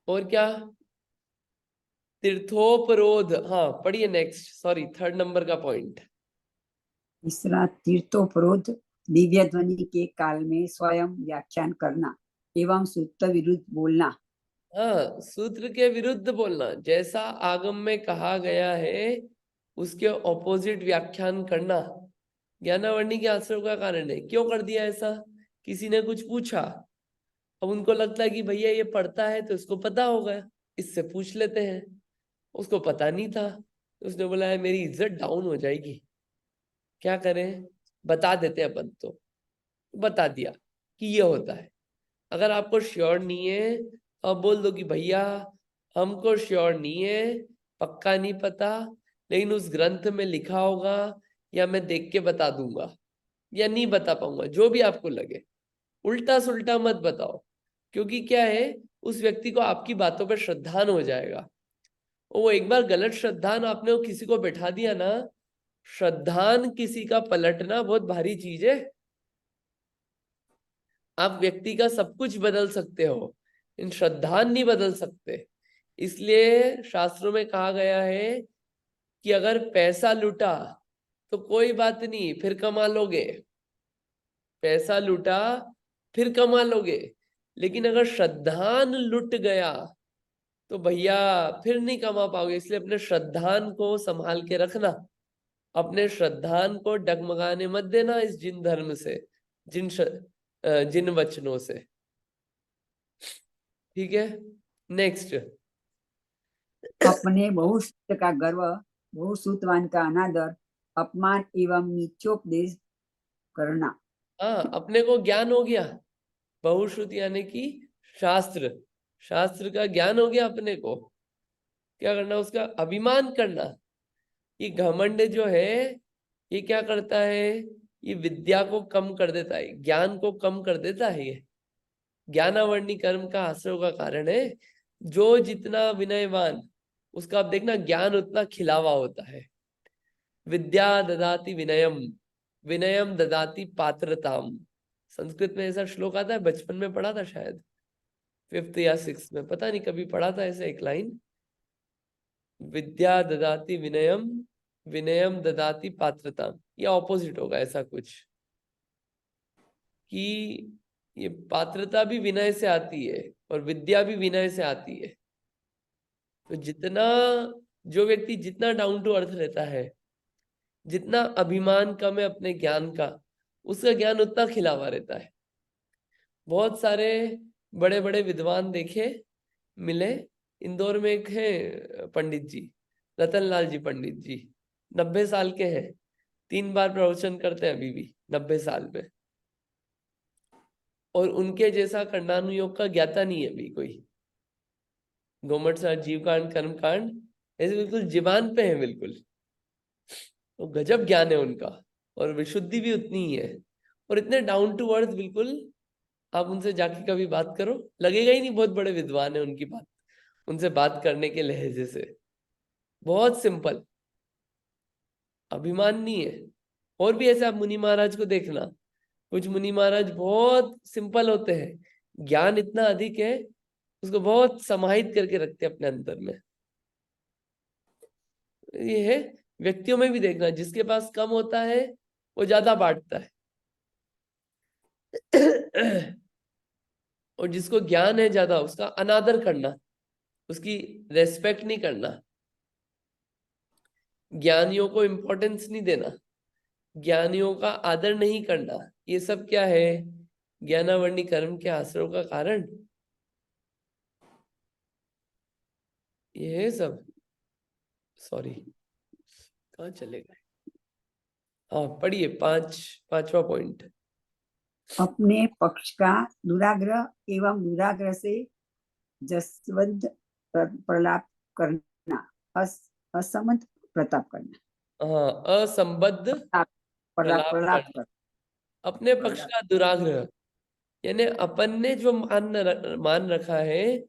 और क्या, तीर्थोपरोध, हाँ पढ़िए नेक्स्ट, सॉरी 3rd नंबर का पॉइंट। तीसरा, तीर्थोपरोध दिव्य ध्वनि के काल में स्वयं व्याख्यान करना एवं सूत्र विरुद्ध बोलना। हाँ, सूत्र के विरुद्ध बोलना, जैसा आगम में कहा गया है उसके ऑपोजिट व्याख्यान करना, ज्ञानावरणी के आश्रय का कारण है। क्यों कर दिया ऐसा? किसी ने कुछ पूछा, अब उनको लगता है कि भैया ये पढ़ता है तो इसको पता होगा, इससे पूछ लेते हैं। उसको पता नहीं था, तो उसने बोला है मेरी इज्जत डाउन हो जाएगी, क्या करें, बता देते अपन। तो बता दिया कि ये होता है। अगर आपको श्योर नहीं है तो आप बोल दो कि भैया हमको श्योर नहीं है, पक्का नहीं पता, लेकिन उस ग्रंथ में लिखा होगा, या मैं देख के बता दूंगा, या नहीं बता पाऊंगा, जो भी आपको लगे। उल्टा सुल्टा मत बताओ, क्योंकि क्या है, उस व्यक्ति को आपकी बातों पर श्रद्धान हो जाएगा। वो एक बार गलत श्रद्धान आपने वो किसी को बैठा दिया ना, श्रद्धान किसी का पलटना बहुत भारी चीज है। आप व्यक्ति का सब कुछ बदल सकते हो, इन श्रद्धान नहीं बदल सकते। इसलिए शास्त्रों में कहा गया है कि अगर पैसा लूटा तो कोई बात नहीं, फिर कमा लोगे। पैसा लूटा फिर कमा लोगे, लेकिन अगर श्रद्धान लुट गया तो भैया फिर नहीं कमा पाओगे। इसलिए अपने श्रद्धान को संभाल के रखना, अपने श्रद्धान को डगमगाने मत देना इस जिन धर्म से, जिन वचनों से। ठीक है, नेक्स्ट। अपने बहुसूत्र का गर्व, बहुसूत्रवान का अनादर, अपमान एवं नीचोपदेश करना। हाँ, अपने को ज्ञान हो गया, बहुश्रुति यानी कि शास्त्र, शास्त्र का ज्ञान हो गया अपने को, क्या करना, उसका अभिमान करना। ये घमंड जो है ये क्या करता है, ये विद्या को कम कर देता है, ज्ञान को कम कर देता है। ये ज्ञानावरणी कर्म का आश्रय का कारण है। जो जितना विनयवान, उसका आप देखना ज्ञान उतना खिलावा होता है। विद्या ददाति विनयम, विनयम ददाति पात्रताम। संस्कृत में ऐसा श्लोक आता है, बचपन में पढ़ा था शायद 5th या 6th में, पता नहीं कभी पढ़ा था ऐसे एक लाइन, विद्या ददाति विनयम, विनयम ददाति पात्रताम, या ऑपोजिट होगा ऐसा कुछ, कि ये पात्रता भी विनय से आती है और विद्या भी विनय से आती है। तो जितना जो व्यक्ति जितना डाउन टू अर्थ रहता है, जितना अभिमान कम है अपने ज्ञान का, उसका ज्ञान उतना खिला हुआ रहता है। बहुत सारे बड़े बड़े विद्वान देखे मिले। इंदौर में एक है पंडित जी, रतनलाल जी पंडित जी, 90 साल के हैं, 3 बार प्रवचन करते हैं अभी भी 90 साल में। और उनके जैसा खंडानुयोग का ज्ञाता नहीं है अभी कोई। गोमट सार जीव कांड कर्म कांड ऐसे बिल्कुल जीवान पे है बिल्कुल। तो गजब ज्ञान है उनका और विशुद्धि भी उतनी ही है और इतने डाउन टू अर्थ बिल्कुल। आप उनसे जाके कभी बात करो, लगेगा ही नहीं बहुत बड़े विद्वान है। उनकी बात, उनसे बात करने के लहजे से बहुत सिंपल, अभिमान नहीं है। और भी ऐसे आप मुनि महाराज को देखना, कुछ मुनि महाराज बहुत सिंपल होते हैं, ज्ञान इतना अधिक है, उसको बहुत समाहित करके रखते हैं अपने अंदर में। ये है व्यक्तियों में भी देखना, जिसके पास कम होता है वो ज्यादा बांटता है और जिसको ज्ञान है ज्यादा, उसका अनादर करना, उसकी रेस्पेक्ट नहीं करना, ज्ञानियों को इंपॉर्टेंस नहीं देना, ज्ञानियों का आदर नहीं करना, ये सब क्या है? ज्ञानावर्णी कर्म के आश्रय का कारण ये है सब। सॉरी, कहाँ चले गए? हाँ, पढ़िए पांचवा पॉइंट। अपने पक्ष का दुराग्रह एवं दुराग्रह से जसवंत प्रलाप करना, असमंत प्रताप करना। हाँ, असंबद्ध प्रलाप प्रलाप करना, करना। अपने पक्ष का दुराग्रह, यानी अपन ने जो मान रखा है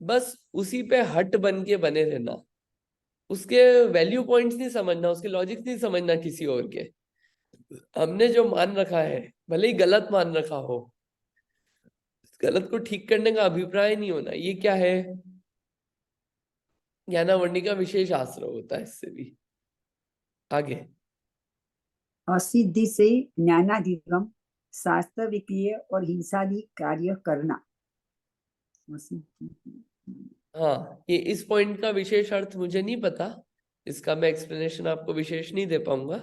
बस उसी पे हट बन के बने रहना, उसके वैल्यू पॉइंट्स नहीं समझना, उसके लॉजिक्स नहीं समझना किसी और के। हमने जो मान रखा है भले ही गलत मान रखा हो, गलत को ठीक करने का अभिप्राय नहीं होना। ये क्या है? ज्ञानावर्णी का विशेष आश्रय होता है। इससे भी आगे, असिद्धि से ज्ञानाधिगम, शास्त्र विक्रिय और हिंसादि कार्य करना। हाँ, ये इस पॉइंट का विशेष अर्थ मुझे नहीं पता, इसका मैं एक्सप्लेनेशन आपको विशेष नहीं दे पाऊंगा,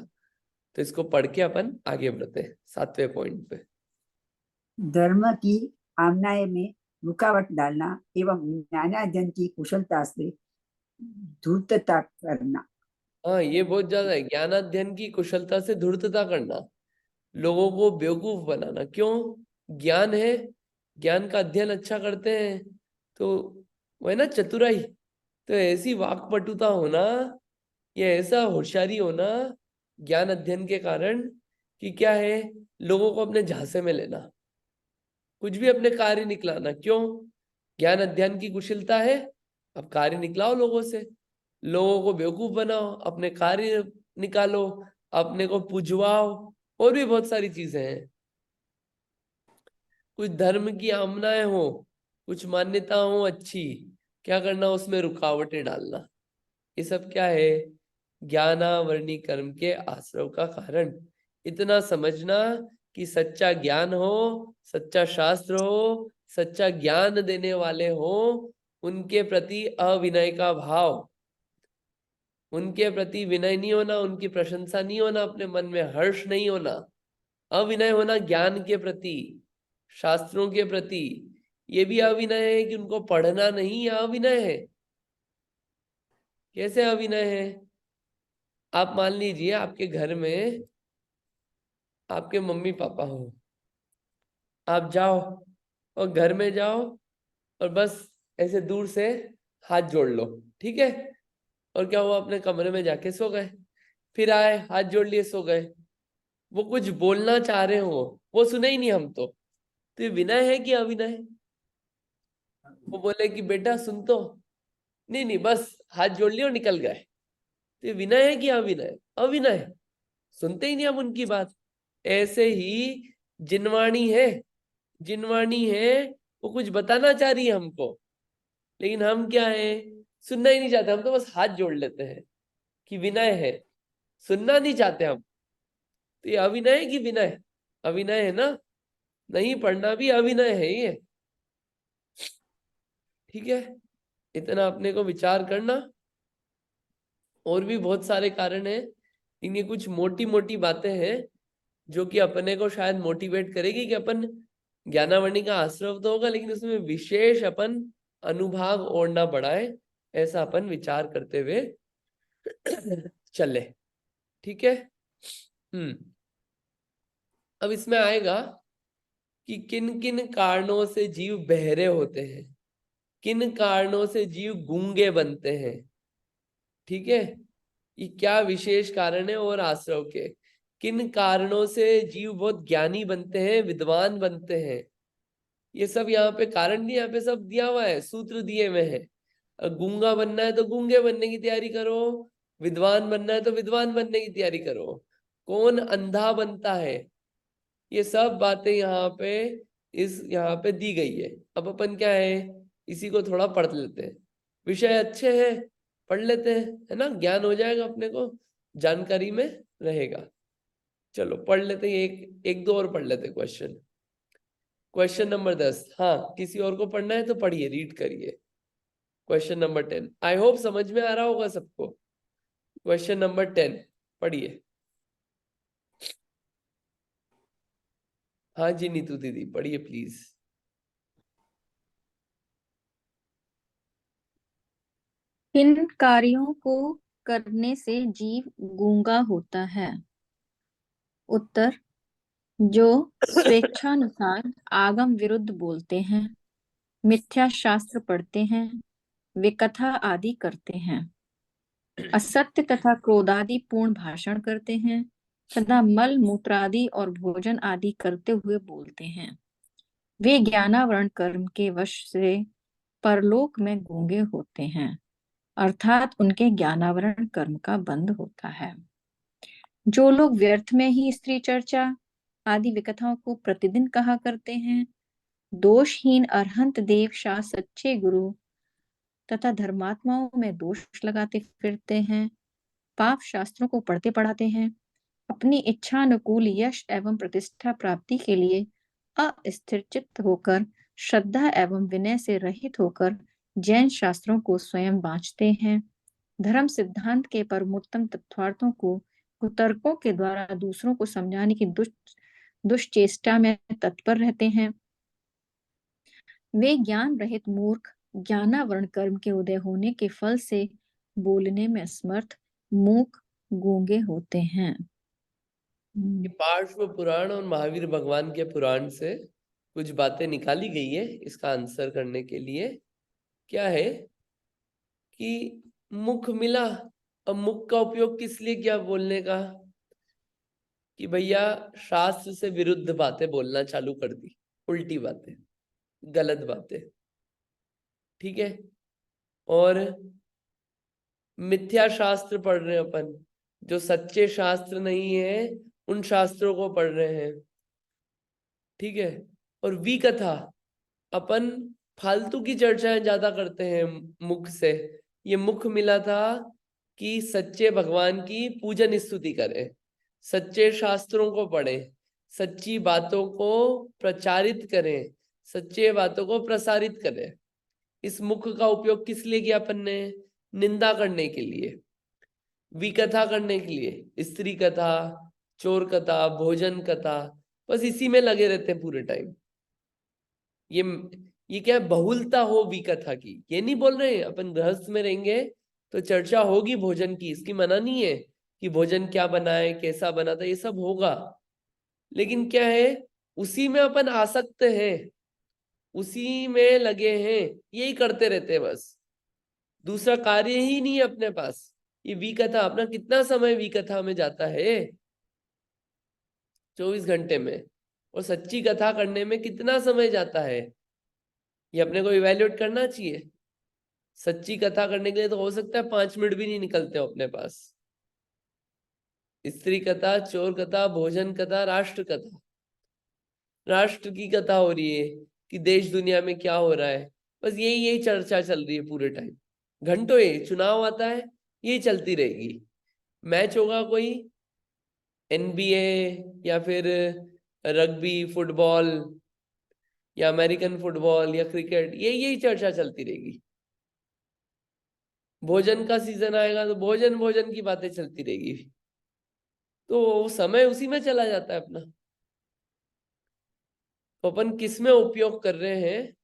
तो इसको पढ़ के अपन आगे बढ़ते हैं 7वें पॉइंट पे। धर्म की आमनाय में रुकावट डालना एवं ज्ञानाध्ययन की कुशलता से धूर्तता करना। हाँ, ये बहुत ज्यादा है। ज्ञानाध्ययन की कुशलता से धूर्तता करना, लोगों को बेवकूफ बनाना। क्यों? ज्ञान है, ज्ञान का अध्ययन अच्छा करते हैं तो वो है ना चतुराई। तो ऐसी वाक्पटुता होना या ऐसा होशियारी होना ज्ञान अध्ययन के कारण कि क्या है, लोगों को अपने झांसे में लेना, कुछ भी अपने कार्य निकलाना। क्यों? ज्ञान अध्ययन की कुशलता है, अब कार्य निकलाओ लोगों से, लोगों को बेवकूफ बनाओ, अपने कार्य निकालो, अपने को पुजवाओ, और भी बहुत सारी चीजें हैं। कुछ धर्म की आमनाएं हो, कुछ मान्यता हो अच्छी, क्या करना? उसमें रुकावटें डालना। ये सब क्या है? ज्ञानावर्णी कर्म के आश्रय का कारण। इतना समझना कि सच्चा ज्ञान हो, सच्चा शास्त्र हो, सच्चा ज्ञान देने वाले हो, उनके प्रति अविनय का भाव, उनके प्रति विनय नहीं होना, उनकी प्रशंसा नहीं होना, अपने मन में हर्ष नहीं होना, अविनय होना ज्ञान के प्रति, शास्त्रों के प्रति। ये भी अविनय है कि उनको पढ़ना नहीं, यह अविनय है। कैसे अविनय है? आप मान लीजिए आपके घर में आपके मम्मी पापा हो, आप जाओ और घर में जाओ और बस ऐसे दूर से हाथ जोड़ लो, ठीक है? और क्या हुआ? अपने कमरे में जाके सो गए, फिर आए, हाथ जोड़ लिए, सो गए। वो कुछ बोलना चाह रहे हो, वो सुने ही नहीं हम तो ये विनय है कि अविनय? वो बोले कि बेटा सुन तो, नहीं नहीं, बस हाथ जोड़ लिए और निकल गए। तो ये विनय है कि अविनय? अविनय। सुनते ही नहीं हम उनकी बात। ऐसे ही जिनवाणी है, जिनवाणी है, वो कुछ बताना चाह रही है हमको, लेकिन हम क्या है, सुनना ही नहीं चाहते। हम तो बस हाथ जोड़ लेते हैं कि विनय है, सुनना नहीं चाहते हम। तो ये अविनय है कि विनय? अविनय है ना। नहीं पढ़ना भी अभिनय है ये, ठीक है। इतना अपने को विचार करना। और भी बहुत सारे कारण हैं, लेकिन ये कुछ मोटी मोटी बातें हैं जो कि अपने को शायद मोटिवेट करेगी कि अपन ज्ञानावरणी का आश्रव तो होगा, लेकिन उसमें विशेष अपन अनुभाग और ना बढ़ाए, ऐसा अपन विचार करते हुए चले, ठीक है। अब इसमें आएगा कि किन किन कारणों से जीव बहरे होते हैं, किन कारणों से जीव गूंगे बनते हैं, ठीक है। ये क्या विशेष कारण है, और आश्रव के किन कारणों से जीव बहुत ज्ञानी बनते हैं, विद्वान बनते हैं। ये सब यहाँ पे कारण नहीं, यहाँ पे सब दिया हुआ है, सूत्र दिए हुए हैं। गूंगा बनना है तो गूंगे बनने की तैयारी करो, विद्वान बनना है तो विद्वान बनने की तैयारी करो, कौन अंधा बनता है, ये सब बातें यहाँ पे दी गई है। अब अपन क्या है, इसी को थोड़ा पढ़ लेते हैं। विषय अच्छे हैं, पढ़ लेते हैं, है ना, ज्ञान हो जाएगा, अपने को जानकारी में रहेगा। चलो पढ़ लेते हैं, एक दो और पढ़ लेते हैं क्वेश्चन। क्वेश्चन नंबर 10, हाँ किसी और को पढ़ना है तो पढ़िए, रीड करिए। क्वेश्चन नंबर 10, आई होप समझ में आ रहा होगा सबको। क्वेश्चन नंबर 10 पढ़िए। हाँ जी नीतू दीदी पढ़िए प्लीज। किन कार्यों को करने से जीव गूंगा होता है? उत्तर, जो स्वेच्छानुसार आगम विरुद्ध बोलते हैं, मिथ्या शास्त्र पढ़ते हैं, विकथा आदि करते हैं, असत्य तथा क्रोधादि पूर्ण भाषण करते हैं, तथा मल मूत्रादि और भोजन आदि करते हुए बोलते हैं, वे ज्ञानावरण कर्म के वश से परलोक में गूंगे होते हैं, अर्थात उनके ज्ञानावरण कर्म का बंध होता है। जो लोग व्यर्थ में ही स्त्री चर्चा आदि विकथाओं को प्रतिदिन कहा करते हैं, दोषहीन अरहंत देव शाह सच्चे गुरु तथा धर्मात्माओं में दोष लगाते फिरते हैं, पाप शास्त्रों को पढ़ते पढ़ाते हैं, अपनी इच्छा अनुकूल यश एवं प्रतिष्ठा प्राप्ति के लिए अस्थिर चित्त होकर, श्रद्धा एवं विनय से रहित होकर जैन शास्त्रों को स्वयं बांचते हैं, धर्म सिद्धांत के परमोत्तम तत्वार्थों को कुतर्कों के द्वारा दूसरों को समझाने की दुष्चेष्टा में तत्पर रहते हैं, वे ज्ञान रहित मूर्ख ज्ञानावरण कर्म के उदय होने के फल से बोलने में असमर्थ मूक गूंगे होते हैं। ये पार्श्व पुराण और महावीर भगवान के पुराण से कुछ बातें निकाली गई है इसका आंसर करने के लिए। क्या है कि मुख मिला, अब मुख का उपयोग किस लिए किया बोलने का, कि भैया शास्त्र से विरुद्ध बातें बोलना चालू कर दी, उल्टी बातें, गलत बातें, ठीक है। और मिथ्या शास्त्र पढ़ रहे हैं अपन, जो सच्चे शास्त्र नहीं है उन शास्त्रों को पढ़ रहे हैं, ठीक है। और विकथा, अपन फालतू की चर्चाएं ज्यादा करते हैं मुख से। ये मुख मिला था कि सच्चे भगवान की पूजन स्तुति करें, सच्चे शास्त्रों को पढ़ें, सच्ची बातों को प्रचारित करें, सच्चे बातों को प्रसारित करें। इस मुख का उपयोग किस लिए किया अपन ने, निंदा करने के लिए, विकथा करने के लिए, स्त्री कथा, चोर कथा, भोजन कथा, बस इसी में लगे रहते हैं पूरे टाइम। ये क्या है, बहुलता हो विकथा की, ये नहीं बोल रहे हैं अपन गृहस्थ में रहेंगे तो चर्चा होगी भोजन की, इसकी मना नहीं है कि भोजन क्या बनाए, कैसा बना था, ये सब होगा, लेकिन क्या है उसी में अपन आसक्त हैं, उसी में लगे हैं, यही करते रहते हैं बस, दूसरा कार्य ही नहीं है अपने पास। ये विकथा, अपना कितना समय विकथा में जाता है 24 घंटे में, और सच्ची कथा करने में कितना समय जाता है, ये अपने को इवैल्यूएट करना चाहिए। सच्ची कथा करने के लिए तो हो सकता है 5 मिनट भी नहीं निकलते हो अपने पास। स्त्री कथा, चोर कथा, भोजन कथा, राष्ट्र कथा, राष्ट्र की कथा हो रही है कि देश दुनिया में क्या हो रहा है, बस यही चर्चा चल रही है पूरे टाइम, घंटों। ये चुनाव आता है, यही चलती रहेगी। मैच होगा कोई NBA या फिर रग्बी, फुटबॉल या अमेरिकन फुटबॉल या क्रिकेट, यही चर्चा चलती रहेगी। भोजन का सीजन आएगा तो भोजन भोजन की बातें चलती रहेगी। तो समय उसी में चला जाता है अपना। तो अपन किस में उपयोग कर रहे हैं,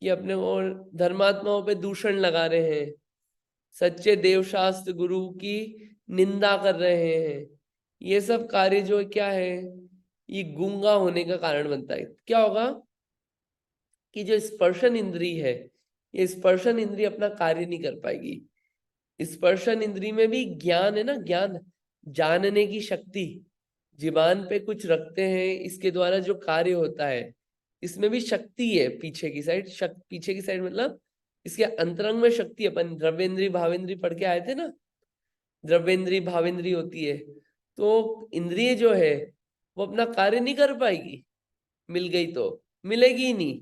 कि अपने और धर्मात्माओं पे दूषण लगा रहे हैं, सच्चे देवशास्त्र गुरु की निंदा कर रहे हैं, ये सब कार्य जो क्या है, ये गूंगा होने का कारण बनता है। क्या होगा कि जो स्पर्शन इंद्री है, ये स्पर्शन इंद्री अपना कार्य नहीं कर पाएगी। स्पर्शन इंद्री में भी ज्ञान है ना, ज्ञान, जानने की शक्ति, जीवान पे कुछ रखते हैं, इसके द्वारा जो कार्य होता है, इसमें भी शक्ति है। पीछे की साइड पीछे की साइड मतलब इसके अंतरंग में शक्ति। अपन द्रव्येंद्री भावेंद्री पढ़ के आए थे ना, द्रव्येंद्री भावेंद्री होती है। तो इंद्रिय जो है वो अपना कार्य नहीं कर पाएगी। मिल गई तो मिलेगी ही नहीं,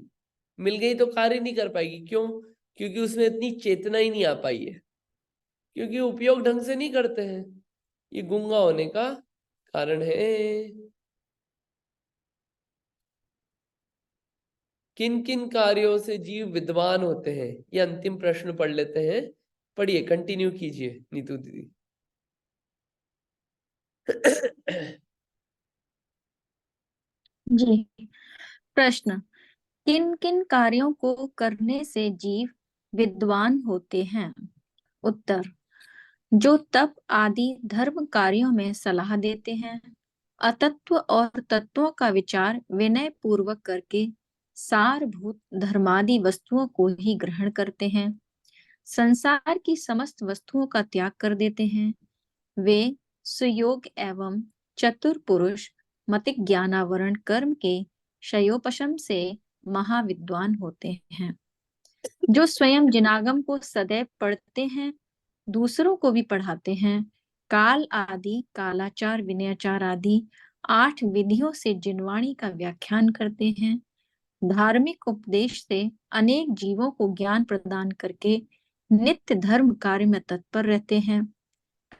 मिल गई तो कार्य नहीं कर पाएगी। क्यों? क्योंकि उसमें इतनी चेतना ही नहीं आ पाई है, क्योंकि उपयोग ढंग से नहीं करते हैं। ये गूंगा होने का कारण है। किन किन कार्यों से जीव विद्वान होते हैं, ये अंतिम प्रश्न पढ़ लेते हैं। पढ़िए, कंटिन्यू कीजिए नीतू दीदी। जी। प्रश्न, किन किन कार्यों को करने से जीव विद्वान होते हैं? उत्तर, जो तप आदि धर्म कार्यों में सलाह देते हैं, अतत्व और तत्वों का विचार विनय पूर्वक करके सारभूत धर्मादि वस्तुओं को ही ग्रहण करते हैं, संसार की समस्त वस्तुओं का त्याग कर देते हैं, वे सुयोग एवं चतुर पुरुष मतिक ज्ञानावरण कर्म के क्षयोपशम से महाविद्वान होते हैं। जो स्वयं जिनागम को सदैव पढ़ते हैं, दूसरों को भी पढ़ाते हैं, काल आदि कालाचार विनयाचार आदि 8 विधियों से जिनवाणी का व्याख्यान करते हैं, धार्मिक उपदेश से अनेक जीवों को ज्ञान प्रदान करके नित्य धर्म कार्य में तत्पर रहते हैं,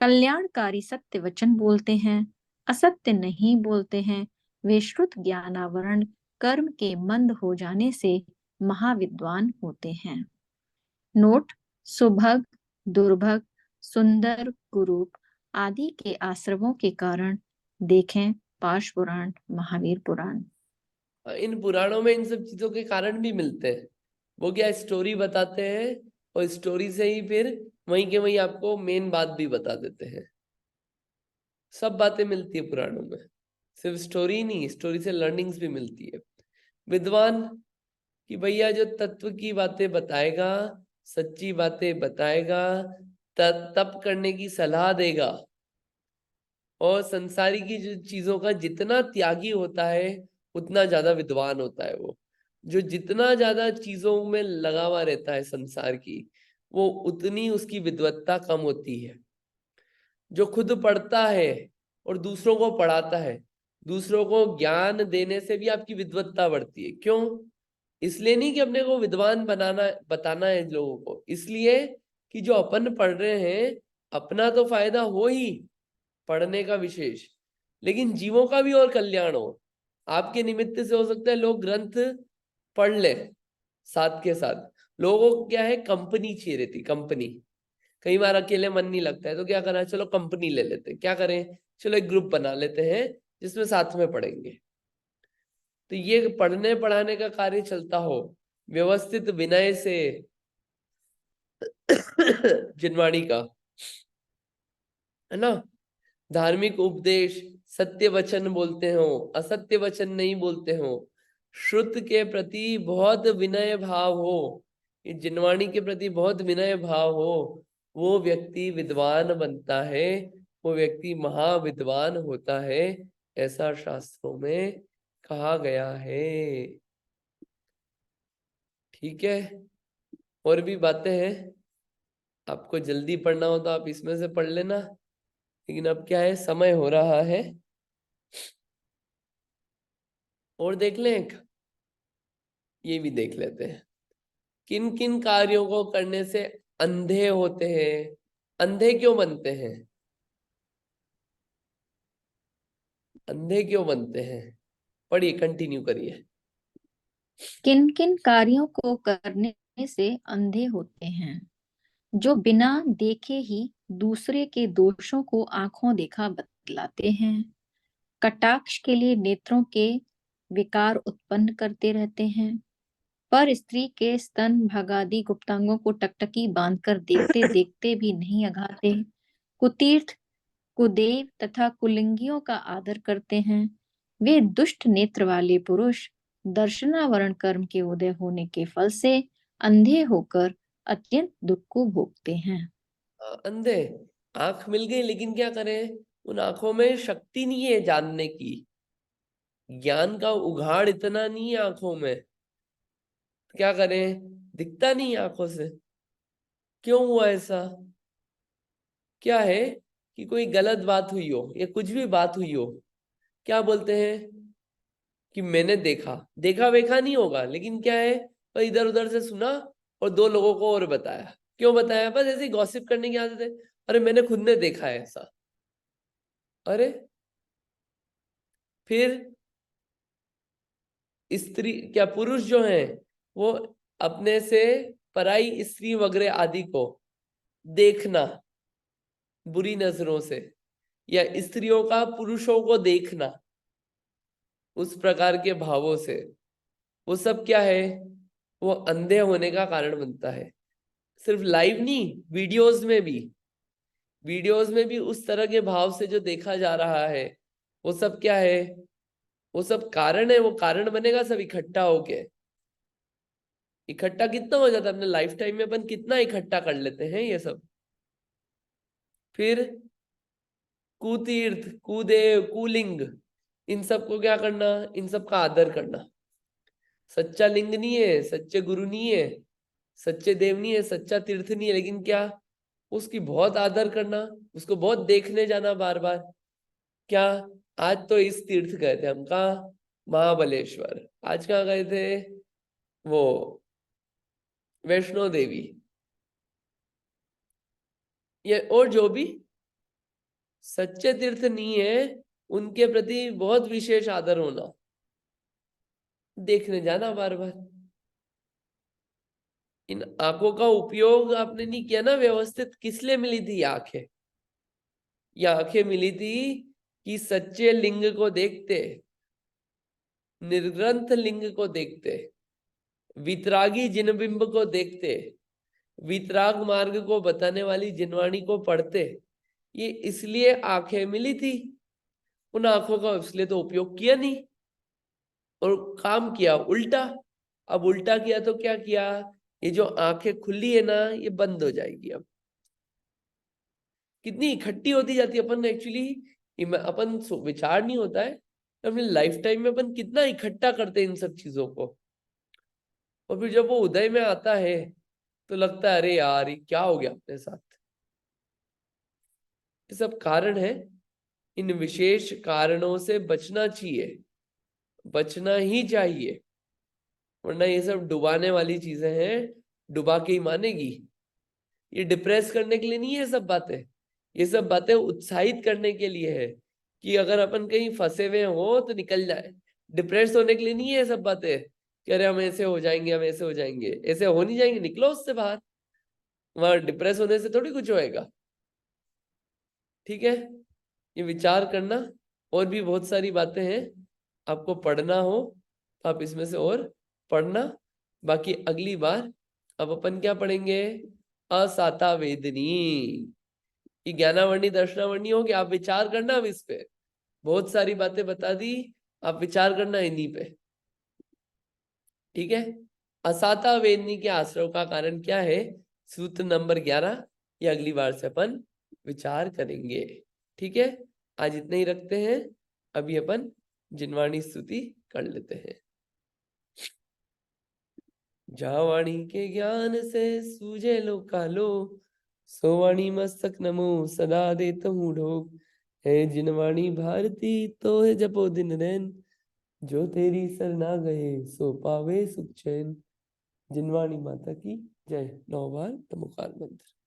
कल्याणकारी सत्य वचन बोलते हैं, असत्य नहीं बोलते हैं, वे श्रुत ज्ञानावरण कर्म के मंद हो जाने से महाविद्वान होते हैं। नोट, सुभग, दुर्भग, सुंदर, कुरूप आदि के आश्रमों के कारण देखें पाश पुराण, महावीर पुराण। इन पुराणों में इन सब चीजों के कारण भी मिलते हैं। वो क्या, स्टोरी बताते हैं और स्टोरी से ही फिर वहीं के वहीं आपको मेन बात भी बता देते हैं। सब बातें मिलती है पुराणों में, सिर्फ स्टोरी नहीं, स्टोरी से लर्निंग्स भी मिलती है। विद्वान कि भैया जो तत्व की बातें बताएगा, सच्ची बातें बताएगा, तप करने की सलाह देगा, और संसारी की जो चीजों का जितना त्यागी होता है उतना ज्यादा विद्वान होता है वो। जो जितना ज्यादा चीजों में लगा हुआ रहता है संसार की, वो उतनी उसकी विद्वत्ता कम होती है। जो खुद पढ़ता है और दूसरों को पढ़ाता है, दूसरों को ज्ञान देने से भी आपकी विद्वत्ता बढ़ती है। क्यों? इसलिए नहीं कि अपने को विद्वान बनाना बताना है लोगों को, इसलिए कि जो अपन पढ़ रहे हैं अपना तो फायदा हो ही, पढ़ने का विशेष, लेकिन जीवों का भी और कल्याण हो। आपके निमित्त से हो सकता है लोग ग्रंथ पढ़ ले, साथ के साथ लोगों को क्या है, कंपनी चाहिए रहती, कंपनी। कई बार अकेले मन नहीं लगता है तो क्या करना है, चलो कंपनी ले लेते हैं। क्या करें, चलो एक ग्रुप बना लेते हैं जिसमें साथ में पढ़ेंगे। तो ये पढ़ने पढ़ाने का कार्य चलता हो व्यवस्थित विनय से जिनवाणी का, है ना, धार्मिक उपदेश, सत्य वचन बोलते हो, असत्य वचन नहीं बोलते हो, श्रुत के प्रति बहुत विनय भाव हो, ये जिनवाणी के प्रति बहुत विनय भाव हो, वो व्यक्ति विद्वान बनता है, वो व्यक्ति महाविद्वान होता है, ऐसा शास्त्रों में कहा गया है। ठीक है, और भी बातें हैं, आपको जल्दी पढ़ना हो तो आप इसमें से पढ़ लेना, लेकिन अब क्या है, समय हो रहा है। और देख लें एक, ये भी देख लेते हैं, किन किन कार्यों को करने से अंधे होते हैं, अंधे क्यों बनते हैं, अंधे क्यों बनते हैं? पढ़िए, कंटिन्यू करिए। किन किन कार्यों को करने से अंधे होते हैं? जो बिना देखे ही दूसरे के दोषों को आंखों देखा बतलाते हैं, कटाक्ष के लिए नेत्रों के विकार उत्पन्न करते रहते हैं, पर स्त्री के स्तन भागादि गुप्तांगों को टकटकी बांधकर देखते देखते भी नहीं अघाते, कुतीर्थ कुदेव तथा कुलिंगियों का आदर करते हैं, वे दुष्ट नेत्र वाले पुरुष दर्शनावरण कर्म के उदय होने के फल से अंधे होकर अत्यंत दुख को भोगते हैं। अंधे, आंख मिल गई लेकिन क्या करें, उन आंखों में शक्ति नहीं है जानने की, ज्ञान का उघाड़ इतना नहीं है आंखों में, क्या करें, दिखता नहीं आंखों से। क्यों हुआ ऐसा? क्या है कि कोई गलत बात हुई हो या कुछ भी बात हुई हो, क्या बोलते हैं कि मैंने देखा, देखा वेखा नहीं होगा, लेकिन क्या है, और इधर उधर से सुना और दो लोगों को और बताया। क्यों बताया? बस ऐसे गॉसिप करने की आदत है। अरे मैंने खुद ने देखा है ऐसा। अरे फिर स्त्री क्या पुरुष जो हैं वो अपने से पराई स्त्री वगैरह आदि को देखना बुरी नजरों से, या स्त्रियों का पुरुषों को देखना उस प्रकार के भावों से, वो सब क्या है, वो अंधे होने का कारण बनता है। सिर्फ लाइव नहीं, वीडियोस में भी उस तरह के भाव से जो देखा जा रहा है, वो सब क्या है, वो सब कारण है। वो कारण बनेगा सब इकट्ठा होके। इकट्ठा कितना हो जाता है अपने लाइफ टाइम में, अपन कितना इकट्ठा कर लेते हैं ये सब। फिर कुतीर्थ कुदेव कुलिंग, इन सबको क्या करना, इन सब का आदर करना। सच्चा लिंग नहीं है, सच्चे गुरु नहीं है, सच्चे देव नहीं है, सच्चा तीर्थ नहीं है, लेकिन क्या, उसकी बहुत आदर करना, उसको बहुत देखने जाना बार बार। क्या, आज तो इस तीर्थ गए थे हम, कहा, महाबलेश्वर। आज कहाँ गए थे, वो वैष्णो देवी, ये और जो भी सच्चे तीर्थ नहीं है, उनके प्रति बहुत विशेष आदर होना, देखने जाना बार बार। इन आंखों का उपयोग आपने नहीं किया ना व्यवस्थित। किस लिए मिली थी ये आंखें? ये आंखें मिली थी कि सच्चे लिंग को देखते, निर्ग्रंथ लिंग को देखते, वितरागी जिनबिंब को देखते, वितराग मार्ग को बताने वाली जिनवाणी को पढ़ते। ये इसलिए आंखें मिली थी। उन आंखों का इसलिए तो उपयोग किया नहीं और काम किया उल्टा। अब उल्टा किया तो क्या किया, ये जो आंखें खुली है ना, ये बंद हो जाएगी। अब कितनी इकट्ठी होती जाती है अपन एक्चुअली, अपन विचार नहीं होता है अपने लाइफ टाइम में अपन कितना इकट्ठा करते हैं इन सब चीजों को। और फिर जब वो उदय में आता है तो लगता है अरे यार ये क्या हो गया अपने साथ। ये सब कारण है। इन विशेष कारणों से बचना चाहिए, बचना ही चाहिए, वरना ये सब डुबाने वाली चीजें हैं, डुबा के ही मानेगी। ये डिप्रेस करने के लिए नहीं है सब बातें, ये सब बातें उत्साहित करने के लिए है कि अगर अपन कहीं फंसे हुए हो तो निकल जाए। डिप्रेस होने के लिए नहीं है सब बातें कि अरे हम ऐसे हो जाएंगे, हम ऐसे हो जाएंगे। ऐसे हो नहीं जाएंगे, निकलो उससे बाहर। वहां डिप्रेस होने से थोड़ी कुछ होएगा। ठीक है, ये विचार करना। और भी बहुत सारी बातें हैं, आपको पढ़ना हो तो आप इसमें से और पढ़ना। बाकी अगली बार अब अपन क्या पढ़ेंगे, असाता वेदनी। ये ज्ञानावर्णी दर्शनावर्णी हो गया। आप विचार करना अब इस पे, बहुत सारी बातें बता दी, आप विचार करना इन्हीं पे। ठीक है, असाता वेदनी के आश्रव का कारण क्या है, सूत्र नंबर 11, ये अगली बार से अपन विचार करेंगे। ठीक है, आज इतना ही रखते हैं। अभी अपन जिनवाणी स्तुति कर लेते हैं। जा वाणी के ज्ञान से सूझे लो कालो, सो वाणी मस्तक नमो सदा देता हूँ ढोक। है जिनवाणी भारती तो है जपो दिन रैन, जो तेरी सरना गए सो पावे सुख चैन। जिनवाणी माता की जय। 9 बार नमोकार मंत्र।